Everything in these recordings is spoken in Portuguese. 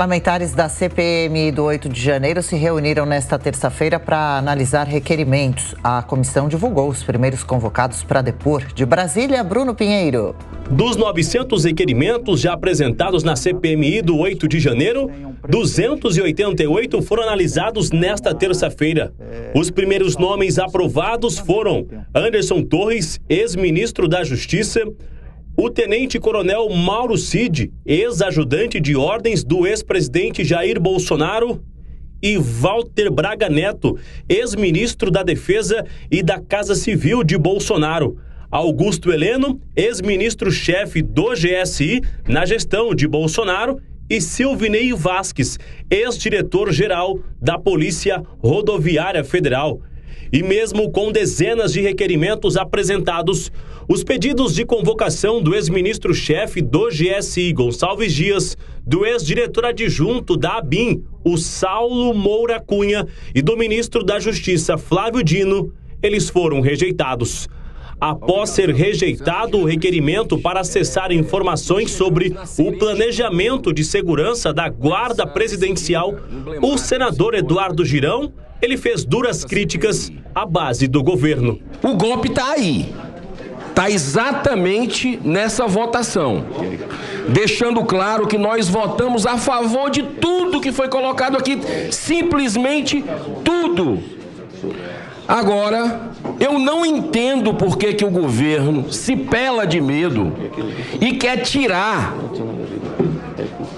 Parlamentares da CPMI do 8 de janeiro se reuniram nesta terça-feira para analisar requerimentos. A comissão divulgou os primeiros convocados para depor. De Brasília, Bruno Pinheiro. Dos 900 requerimentos já apresentados na CPMI do 8 de janeiro, 288 foram analisados nesta terça-feira. Os primeiros nomes aprovados foram Anderson Torres, ex-ministro da Justiça, o tenente-coronel Mauro Cid, ex-ajudante de ordens do ex-presidente Jair Bolsonaro, e Walter Braga Neto, ex-ministro da Defesa e da Casa Civil de Bolsonaro. Augusto Heleno, ex-ministro-chefe do GSI na gestão de Bolsonaro, e Silvinei Vasquez, ex-diretor-geral da Polícia Rodoviária Federal. E mesmo com dezenas de requerimentos apresentados, os pedidos de convocação do ex-ministro-chefe do GSI, Gonçalves Dias, do ex-diretor adjunto da ABIN, o Saulo Moura Cunha, e do ministro da Justiça, Flávio Dino, eles foram rejeitados. Após ser rejeitado o requerimento para acessar informações sobre o planejamento de segurança da Guarda Presidencial, o senador Eduardo Girão, ele fez duras críticas à base do governo. O golpe está aí, está exatamente nessa votação, deixando claro que nós votamos a favor de tudo que foi colocado aqui, simplesmente tudo. Agora, eu não entendo por que o governo se pela de medo e quer tirar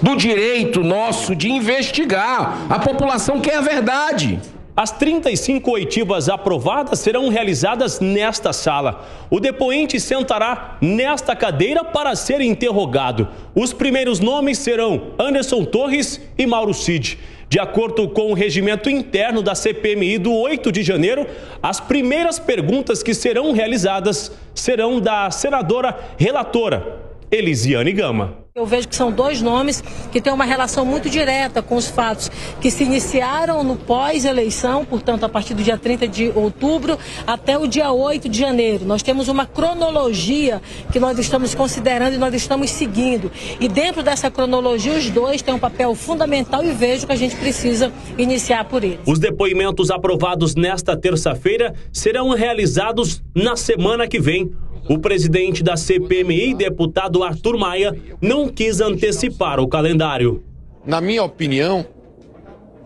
do direito nosso de investigar. A população quer a verdade. As 35 oitivas aprovadas serão realizadas nesta sala. O depoente sentará nesta cadeira para ser interrogado. Os primeiros nomes serão Anderson Torres e Mauro Cid. De acordo com o regimento interno da CPMI do 8 de janeiro, as primeiras perguntas que serão realizadas serão da senadora relatora, Elisiane Gama. Eu vejo que são dois nomes que têm uma relação muito direta com os fatos que se iniciaram no pós-eleição, portanto, a partir do dia 30 de outubro até o dia 8 de janeiro. Nós temos uma cronologia que nós estamos considerando e nós estamos seguindo. E dentro dessa cronologia, os dois têm um papel fundamental e vejo que a gente precisa iniciar por eles. Os depoimentos aprovados nesta terça-feira serão realizados na semana que vem. O presidente da CPMI, deputado Arthur Maia, não quis antecipar o calendário. Na minha opinião,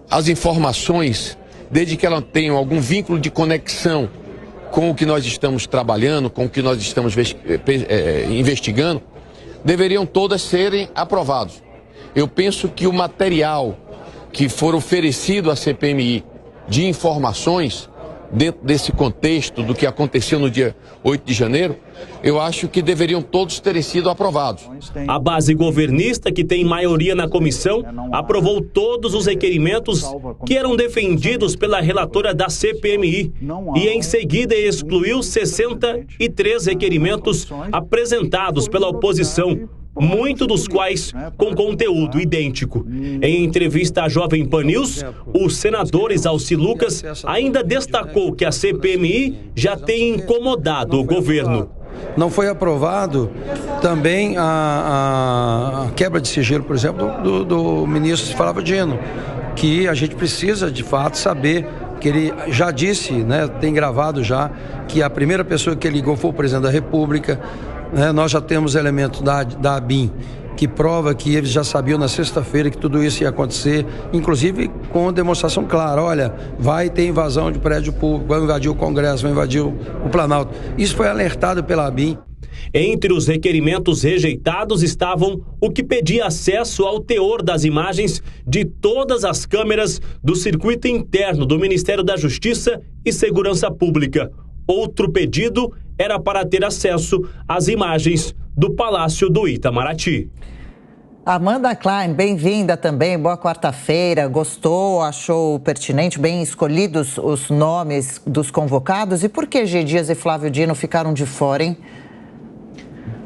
as informações, desde que elas tenham algum vínculo de conexão com o que nós estamos trabalhando, com o que nós estamos investigando, deveriam todas serem aprovadas. Eu penso que o material que for oferecido à CPMI de informações, dentro desse contexto do que aconteceu no dia 8 de janeiro, eu acho que deveriam todos terem sido aprovados. A base governista, que tem maioria na comissão, aprovou todos os requerimentos que eram defendidos pela relatora da CPMI e, em seguida, excluiu 63 requerimentos apresentados pela oposição, muitos dos quais com conteúdo idêntico. Em entrevista à Jovem Pan News, o senador Exalci Lucas ainda destacou que a CPMI já tem incomodado o governo. Não foi aprovado também a quebra de sigilo, por exemplo, do ministro Flávio Dino, que a gente precisa, de fato, saber que ele já disse, né, tem gravado já, que a primeira pessoa que ligou foi o presidente da República. Nós já temos elementos da ABIN que prova que eles já sabiam na sexta-feira que tudo isso ia acontecer, inclusive com demonstração clara: olha, vai ter invasão de prédio público, vai invadir o Congresso, vai invadir o Planalto. Isso foi alertado pela ABIN. Entre os requerimentos rejeitados estavam o que pedia acesso ao teor das imagens de todas as câmeras do circuito interno do Ministério da Justiça e Segurança Pública. Outro pedido era para ter acesso às imagens do Palácio do Itamaraty. Amanda Klein, bem-vinda também, boa quarta-feira. Gostou, achou pertinente, bem escolhidos os nomes dos convocados? E por que G. Dias e Flávio Dino ficaram de fora, hein?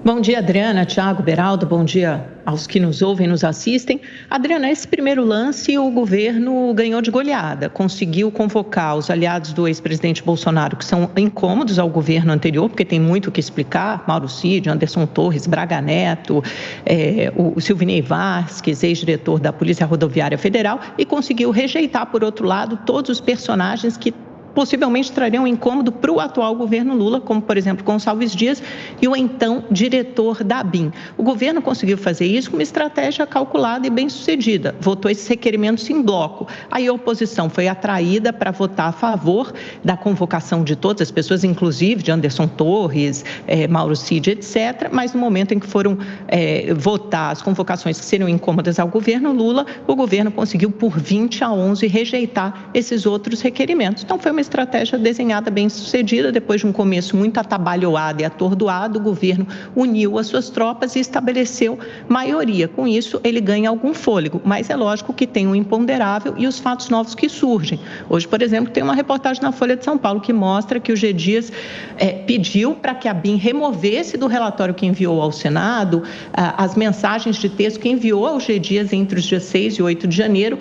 Bom dia, Adriana, Tiago, Beraldo, bom dia aos que nos ouvem e nos assistem. Adriana, esse primeiro lance o governo ganhou de goleada, conseguiu convocar os aliados do ex-presidente Bolsonaro, que são incômodos ao governo anterior, porque tem muito o que explicar, Mauro Cid, Anderson Torres, Braga Neto, o Silvinei Vasquez, ex-diretor da Polícia Rodoviária Federal, e conseguiu rejeitar, por outro lado, todos os personagens que possivelmente trariam incômodo para o atual governo Lula, como, por exemplo, Gonçalves Dias e o então diretor da ABIN. O governo conseguiu fazer isso com uma estratégia calculada e bem-sucedida. Votou esses requerimentos em bloco. Aí a oposição foi atraída para votar a favor da convocação de todas as pessoas, inclusive de Anderson Torres, Mauro Cid, etc. Mas no momento em que foram votar as convocações que seriam incômodas ao governo Lula, o governo conseguiu, por 20-11, rejeitar esses outros requerimentos. Então, foi uma estratégia desenhada bem sucedida. Depois de um começo muito atabalhoado e atordoado, o governo uniu as suas tropas e estabeleceu maioria. Com isso, ele ganha algum fôlego, mas é lógico que tem um imponderável e os fatos novos que surgem. Hoje, por exemplo, tem uma reportagem na Folha de São Paulo que mostra que o G. Dias pediu para que a ABIN removesse do relatório que enviou ao Senado as mensagens de texto que enviou ao G. Dias entre os dias 6 e 8 de janeiro,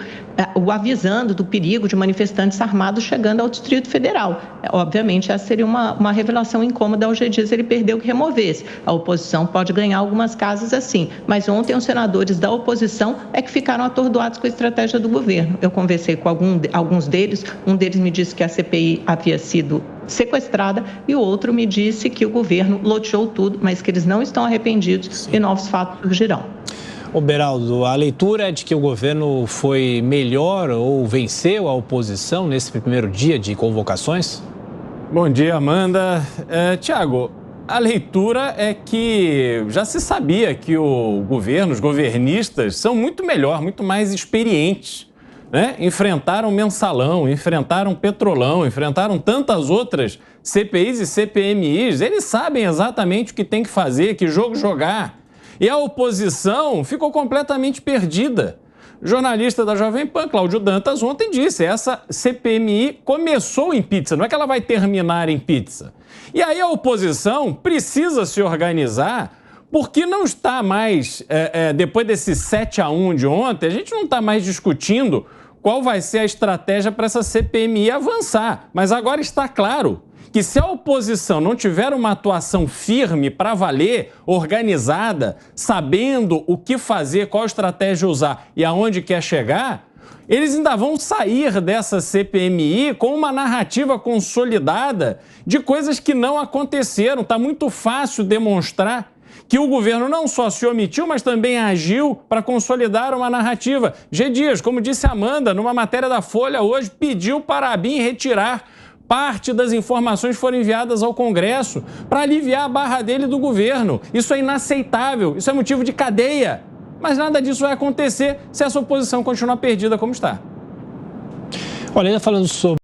o avisando do perigo de manifestantes armados chegando ao Distrito Federal. Obviamente, essa seria uma revelação incômoda ao G. Dias, ele perdeu que removesse. A oposição pode ganhar algumas casas assim, mas ontem os senadores da oposição que ficaram atordoados com a estratégia do governo. Eu conversei com alguns deles, um deles me disse que a CPI havia sido sequestrada e o outro me disse que o governo loteou tudo, mas que eles não estão arrependidos e novos fatos surgirão. Ô Beraldo, a leitura é de que o governo foi melhor ou venceu a oposição nesse primeiro dia de convocações? Bom dia, Amanda. Tiago, a leitura é que já se sabia que o governo, os governistas, são muito melhor, muito mais experientes, né? Enfrentaram Mensalão, enfrentaram Petrolão, enfrentaram tantas outras CPIs e CPMIs. Eles sabem exatamente o que tem que fazer, que jogo jogar. E a oposição ficou completamente perdida. O jornalista da Jovem Pan, Cláudio Dantas, ontem disse, essa CPMI começou em pizza, não é que ela vai terminar em pizza. E aí a oposição precisa se organizar, porque não está mais, depois desse 7-1 de ontem, a gente não está mais discutindo qual vai ser a estratégia para essa CPMI avançar. Mas agora está claro que se a oposição não tiver uma atuação firme para valer, organizada, sabendo o que fazer, qual estratégia usar e aonde quer chegar, eles ainda vão sair dessa CPMI com uma narrativa consolidada de coisas que não aconteceram. Está muito fácil demonstrar que o governo não só se omitiu, mas também agiu para consolidar uma narrativa. G. Dias, como disse a Amanda, numa matéria da Folha hoje, pediu para a ABIN retirar parte das informações que foram enviadas ao Congresso para aliviar a barra dele do governo. Isso é inaceitável, isso é motivo de cadeia. Mas nada disso vai acontecer se essa oposição continuar perdida como está. Olha, ainda falando sobre